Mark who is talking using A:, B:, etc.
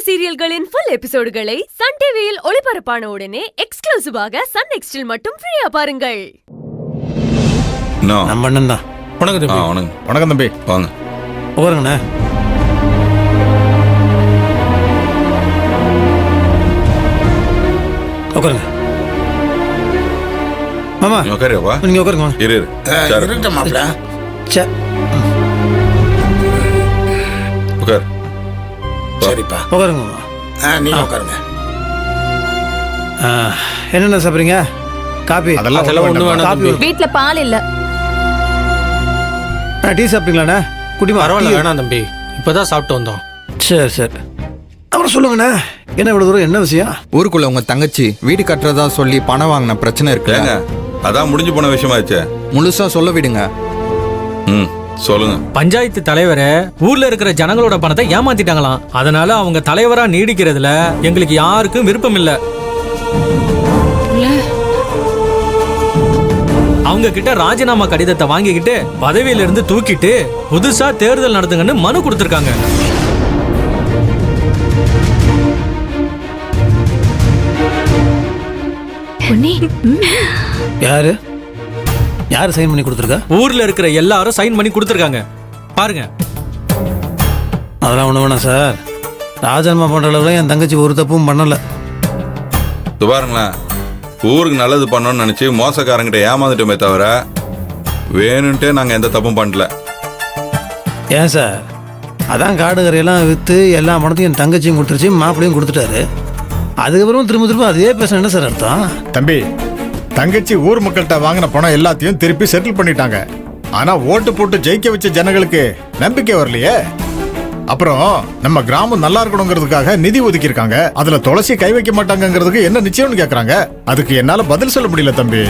A: சீரியல்களின் full எபிசோடுகளை Sun டிவியில் ஒளிபரப்பான உடனே எக்ஸ்க்ளூசிவாக சன் நெக்ஸ்டில் மட்டும் ஃப்ரீயா பாருங்கள்.
B: நம்ம அண்ணன் தான்.
C: வணக்கம் தம்பி.
B: வணக்கம் தம்பி. வாங்க
C: உட்காருங்கண்ணே. உட்காருங்க மாமா.
B: உட்காருவா.
C: நீங்க உட்காருங்க.
B: இரு
D: மாப்பிள்ள
B: உட்கார்.
D: சரிப்பா
C: உட்காருங்க மாமா.
D: நீங்க உட்காருங்க.
C: என்னென்ன சாப்பிட்றீங்க? காபி?
B: அதெல்லாம்
C: ஒன்றும் வேணாம். காபி
E: வீட்ல பால் இல்ல.
C: டீ சாப்பிட்டீங்களாண்ணே? குடிமா.
F: பரவாயில்ல, வேணாம் தம்பி, இப்பதான் சாப்பிட்டு வந்தோம்.
C: சரி சரி. அப்புறம் சொல்லுங்கண்ணே, என்ன இவ்வளவு தூரம், என்ன விஷயம்?
G: ஊருக்குள்ள உங்க தங்கச்சி வீடு கட்டுறதா சொல்லி பணம் வாங்கின பிரச்சனை இருக்குங்க.
B: அதான் முடிஞ்சு போன விஷயமாச்சே.
G: முழுசா சொல்ல விடுங்க.
B: சொல்லுங்க.
F: பஞ்சாயத்து தலைவரை ஊர்ல இருக்கிற ஜனங்களோட பணத்தை ஏமாத்திட்டாங்களாம். அதனால அவங்க தலைவரா நீடிக்கிறதுல எங்களுக்கு யாருக்கும் விருப்பம் இல்ல. அவங்க கிட்ட ராஜினாமா கடிதத்தை வாங்கிக்கிட்டு பதவியில இருந்து தூக்கிட்டு புதுசா தேர்தல் நடத்துங்கன்னு மனு கொடுத்திருக்காங்க.
C: யாரு யாரு சைன் பண்ணி கொடுத்துருக்கா?
F: ஊர்ல இருக்கிற எல்லாரும் சைன் பண்ணி கொடுத்திருக்காங்க, பாருங்க.
C: அதெல்லாம் ஒண்ணு வேணாம் சார். ராஜாமா பண்ற அளவுல என் தங்கச்சி ஒரு தப்பும் பண்ணல.
B: பாருங்களேன், ஊருக்கு நல்லது பண்ணணும்னு நினைச்சு மோசக்காரங்கிட்ட ஏமாந்துட்டோமே தவிர வேணும்ட்டே நாங்க எந்த தப்பும் பண்ணல.
C: ஏன் சார், அதான் காடு கரையெல்லாம் விற்று எல்லா பணத்தையும் என் தங்கச்சியும் கொடுத்துருச்சு, மாப்பிளையும் கொடுத்துட்டாரு. அதுக்கப்புறம் திரும்ப திரும்ப அதே பேச என்ன சார் அர்த்தம்?
D: தம்பி, தங்கச்சி ஊர் மக்கள்கிட்ட வாங்கின பணம் எல்லாத்தையும் திருப்பி செட்டில் பண்ணிட்டாங்க. ஆனா ஓட்டு போட்டு ஜெயிக்க வச்ச ஜனங்களுக்கு நம்பிக்கை வரலையே. அப்புறம் நம்ம கிராமம் நல்லா இருக்கணுங்கிறதுக்காக நிதி ஒதுக்கி இருக்காங்க. அதுல துளசி கை வைக்க மாட்டாங்கிறதுக்கு என்ன நிச்சயம்னு கேக்குறாங்க. அதுக்கு என்னால பதில் சொல்ல முடியல தம்பி.